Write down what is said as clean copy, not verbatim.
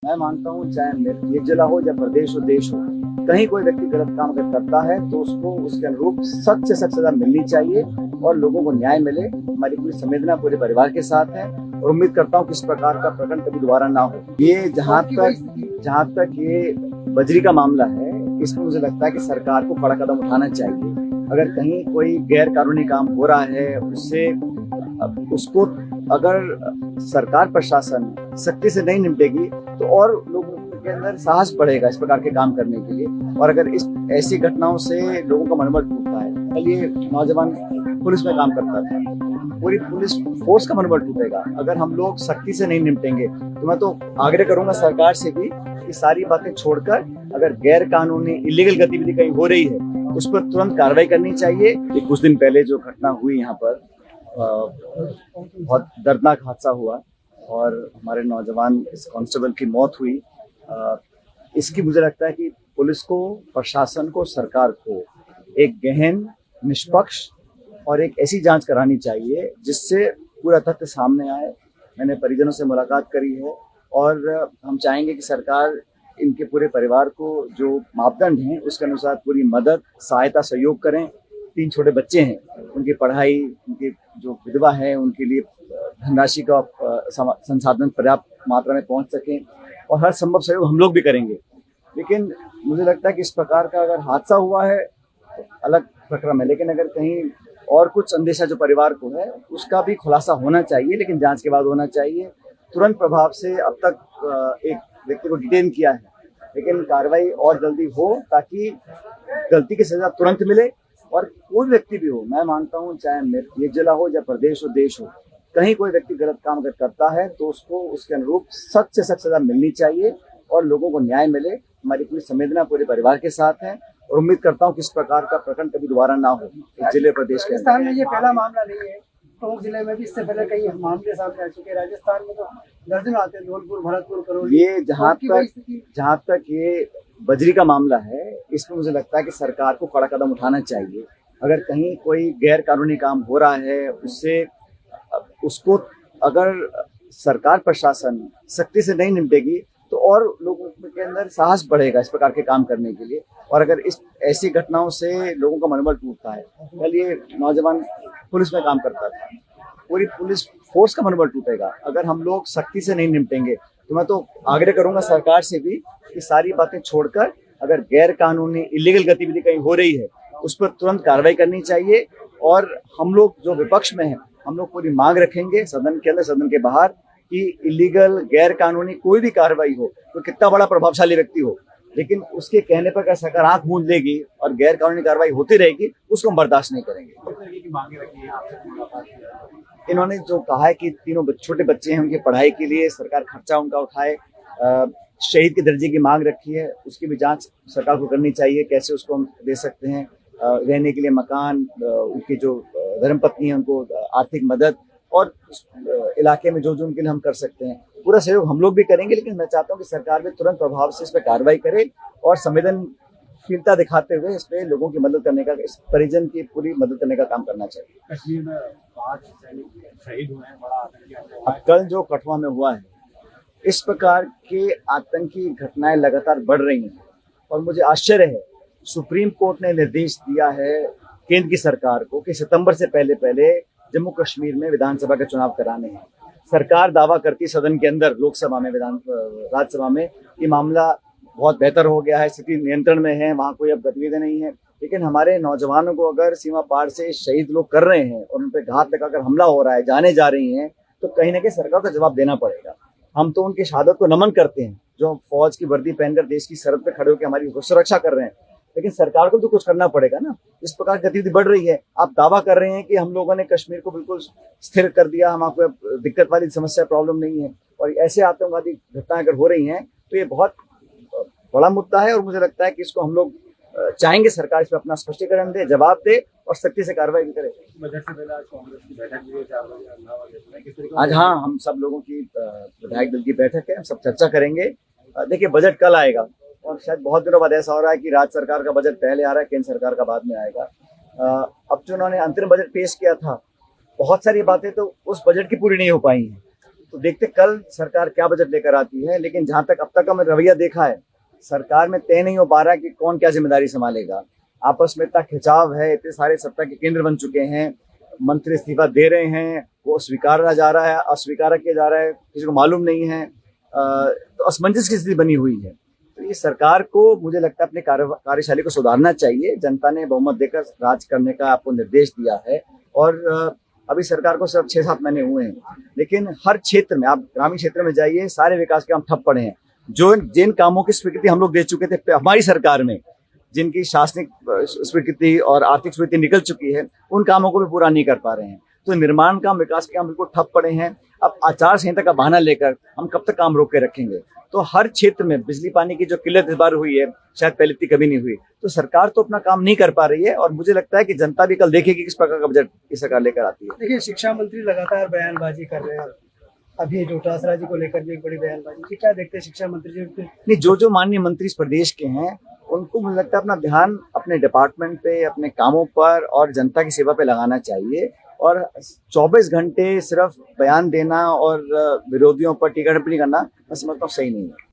मैं मानता हूँ चाहे ये जिला हो या प्रदेश हो देश हो, कहीं कोई व्यक्ति गलत काम अगर करता है तो उसको उसके अनुरूप सख्त से सख्त सजा मिलनी चाहिए और लोगों को न्याय मिले। हमारी पूरी संवेदना पूरे परिवार के साथ है और उम्मीद करता हूँ कि इस प्रकार का प्रकरण कभी दोबारा ना हो। ये जहाँ तक ये बजरी का मामला है, इसमें मुझे लगता है कि सरकार को कड़ा कदम उठाना चाहिए। अगर कहीं कोई गैर कानूनी काम हो रहा है उसको अगर सरकार प्रशासन सख्ती से नहीं निपटेगी तो और लोगों के अंदर साहस बढ़ेगा इस प्रकार के काम करने के लिए। और अगर इस ऐसी घटनाओं से लोगों का मनोबल टूटता है, कल ये नौजवान पुलिस में काम करता था, पूरी पुलिस फोर्स का मनोबल टूटेगा अगर हम लोग सख्ती से नहीं निपटेंगे। तो मैं तो आग्रह करूंगा सरकार से भी कि सारी बातें छोड़कर अगर गैर कानूनी इलीगल गतिविधि कहीं हो रही है उस पर तुरंत कार्रवाई करनी चाहिए। कि कुछ दिन पहले जो घटना हुई यहाँ पर, बहुत दर्दनाक हादसा हुआ और हमारे नौजवान इस कांस्टेबल की मौत हुई। इसकी मुझे लगता है कि पुलिस को, प्रशासन को, सरकार को एक गहन, निष्पक्ष और एक ऐसी जांच करानी चाहिए जिससे पूरा तथ्य सामने आए। मैंने परिजनों से मुलाकात करी है और हम चाहेंगे कि सरकार इनके पूरे परिवार को जो मापदंड हैं उसके अनुसार पूरी मदद, सहायता, सहयोग करें। 3 छोटे बच्चे हैं, उनकी पढ़ाई, उनकी जो विधवा है उनके लिए धनराशि का संसाधन पर्याप्त मात्रा में पहुंच सकें और हर संभव सहयोग हम लोग भी करेंगे। लेकिन मुझे लगता है कि इस प्रकार का अगर हादसा हुआ है तो अलग प्रकरण है, लेकिन अगर कहीं और कुछ अंदेशा जो परिवार को है उसका भी खुलासा होना चाहिए, लेकिन जांच के बाद होना चाहिए। तुरंत प्रभाव से अब तक एक व्यक्ति को डिटेन किया है, लेकिन कार्रवाई और जल्दी हो ताकि गलती की सजा तुरंत मिले। और कोई व्यक्ति भी हो, मैं मानता हूँ चाहे ये जिला हो या प्रदेश हो देश हो, कहीं कोई व्यक्ति गलत काम अगर करता है तो उसको उसके अनुरूप सख्त से सख्त सजा मिलनी चाहिए और लोगों को न्याय मिले। हमारी पूरी संवेदना पूरे परिवार के साथ है और उम्मीद करता हूँ कि इस प्रकार का प्रकरण कभी दोबारा ना हो इस जिले प्रदेश के। राजस्थान में ये पहला मामला नहीं है, टोंक जिले में भी इससे पहले कई मामले सामने आ चुके हैं। राजस्थान में तो दर्जन आते हैं, धौलपुर, भरतपुर, करौली। ये जहाँ तक ये बजरी का मामला है, इसमें मुझे लगता है कि सरकार को कड़ा कदम उठाना चाहिए। अगर कहीं कोई गैर कानूनी काम हो रहा है उसको अगर सरकार प्रशासन सख्ती से नहीं निपटेगी तो और लोगों के अंदर साहस बढ़ेगा इस प्रकार के काम करने के लिए। और अगर इस ऐसी घटनाओं से लोगों का मनोबल टूटता है, कल ये नौजवान पुलिस में काम करता था, पूरी पुलिस फोर्स का मनोबल टूटेगा अगर हम लोग सख्ती से नहीं निपटेंगे। तो मैं तो आग्रह करूंगा सरकार से भी कि सारी बातें छोड़कर अगर गैर कानूनी इलीगल गतिविधि कहीं हो रही है उस पर तुरंत कार्रवाई करनी चाहिए। और हम लोग जो विपक्ष में हैं, हम लोग पूरी मांग रखेंगे सदन के अंदर, सदन के बाहर, कि इलीगल, गैर कानूनी कोई भी कार्रवाई हो, तो कितना बड़ा प्रभावशाली व्यक्ति हो, लेकिन उसके कहने पर अगर सरकार आंख मूंद लेगी और गैर कानूनी कार्रवाई होती रहेगी उसको हम बर्दाश्त नहीं करेंगे। इन्होंने जो कहा है कि तीनों छोटे बच्चे हैं, उनकी पढ़ाई के लिए सरकार खर्चा उनका उठाए, शहीद के दर्जे की मांग रखी है, उसकी भी जांच सरकार को करनी चाहिए। कैसे उसको हम दे सकते हैं रहने के लिए मकान, उनकी जो धर्मपत्नी है उनको आर्थिक मदद, और इलाके में जो जो उनके लिए हम कर सकते हैं पूरा सहयोग हम लोग भी करेंगे। लेकिन मैं चाहता हूँ कि सरकार भी तुरंत प्रभाव से इस पर कार्रवाई करे और संवेदनशीलता दिखाते हुए इस पे लोगों की मदद करने का, इस परिजन की पूरी मदद करने का काम करना चाहिए। कश्मीर में 5 सैनिक शहीद हुए हैं, बड़ा आतंकी हमला। अब कल जो कठुआ में हुआ है, इस प्रकार के आतंकी घटनाएं लगातार बढ़ रही हैं और मुझे आश्चर्य है, सुप्रीम कोर्ट ने निर्देश दिया है केंद्र की सरकार को कि सितंबर से पहले जम्मू कश्मीर में विधानसभा के चुनाव कराने हैं। सरकार दावा करती सदन के अंदर, लोकसभा में, राज्यसभा में, ये मामला बहुत बेहतर हो गया है, स्थिति नियंत्रण में है, वहाँ कोई अब गतिविधि नहीं है। लेकिन हमारे नौजवानों को अगर सीमा पार से शहीद लोग कर रहे हैं और उन पर घात लगाकर हमला हो रहा है, जाने जा रही हैं, तो कहीं ना कहीं सरकार को जवाब देना पड़ेगा। हम तो उनकी शहादत को नमन करते हैं जो फौज की वर्दी पहनकर देश की सरहद पे खड़े होकर हमारी सुरक्षा कर रहे हैं, लेकिन सरकार को तो कुछ करना पड़ेगा ना। इस प्रकार गतिविधि बढ़ रही है, आप दावा कर रहे हैं कि हम लोगों ने कश्मीर को बिल्कुल स्थिर कर दिया, हम आपको दिक्कत वाली समस्या, प्रॉब्लम नहीं है, और ऐसे आतंकवादी घटनाएं अगर हो रही हैं तो ये बहुत बड़ा मुद्दा है। और मुझे लगता है कि इसको हम लोग चाहेंगे सरकार इस पर अपना स्पष्टीकरण दे, जवाब दे और सख्ती से कार्रवाई भी करे। बजट से पहले आज कांग्रेस की बैठक भी है 4 बजे। आज हाँ, हम सब लोगों की विधायक दल की बैठक है, हम सब चर्चा करेंगे। देखिए, बजट कल आएगा और शायद बहुत दिनों बाद ऐसा हो रहा है कि राज्य सरकार का बजट पहले आ रहा है, केंद्र सरकार का बाद में आएगा। अब जो उन्होंने अंतरिम बजट पेश किया था, बहुत सारी बातें तो उस बजट की पूरी नहीं हो पाई हैं। तो देखते कल सरकार क्या बजट लेकर आती है। लेकिन जहां तक अब तक हमने रवैया देखा है, सरकार में तय नहीं हो पा रहा है कि कौन क्या जिम्मेदारी संभालेगा। आपस में इतना खिंचाव है, इतने सारे सत्ता के केंद्र बन चुके हैं, मंत्री इस्तीफा दे रहे हैं, वो स्वीकारा जा रहा है, अस्वीकार किया जा रहा है, किसी को मालूम नहीं है। तो असमंजस की स्थिति बनी हुई है। तो ये सरकार को मुझे लगता है अपनी कार्यशैली को सुधारना चाहिए। जनता ने बहुमत देकर राज करने का आपको निर्देश दिया है और अभी सरकार को सिर्फ 6-7 महीने हुए हैं, लेकिन हर क्षेत्र में, आप ग्रामीण क्षेत्र में जाइए, सारे विकास के काम ठप पड़े हैं। जिन कामों की स्वीकृति हम लोग दे चुके थे हमारी सरकार में, जिनकी शासनिक स्वीकृति और आर्थिक स्वीकृति निकल चुकी है, उन कामों को भी पूरा नहीं कर पा रहे हैं। तो निर्माण काम, विकास के काम बिल्कुल ठप पड़े हैं। अब आचार संहिता का बहाना लेकर हम कब तक काम रोक के रखेंगे? तो हर क्षेत्र में बिजली पानी की जो किल्लत इस बार हुई है, शायद पहले इतनी कभी नहीं हुई। तो सरकार तो अपना काम नहीं कर पा रही है और मुझे लगता है कि जनता भी कल देखेगी किस प्रकार का बजट ये सरकार लेकर आती है। देखिए, शिक्षा मंत्री लगातार बयानबाजी कर रहे हैं। अभी डोटासरा जी को लेकर भी एक बड़ी बयानबाजी की, क्या देखते हैं शिक्षा मंत्री जी? नहीं, जो माननीय मंत्री इस प्रदेश के हैं, उनको मुझे लगता है अपना ध्यान अपने डिपार्टमेंट पे, अपने कामों पर और जनता की सेवा पे लगाना चाहिए। और 24 घंटे सिर्फ बयान देना और विरोधियों पर टीका टिप्पणी करना, मैं समझता हूँ सही नहीं है।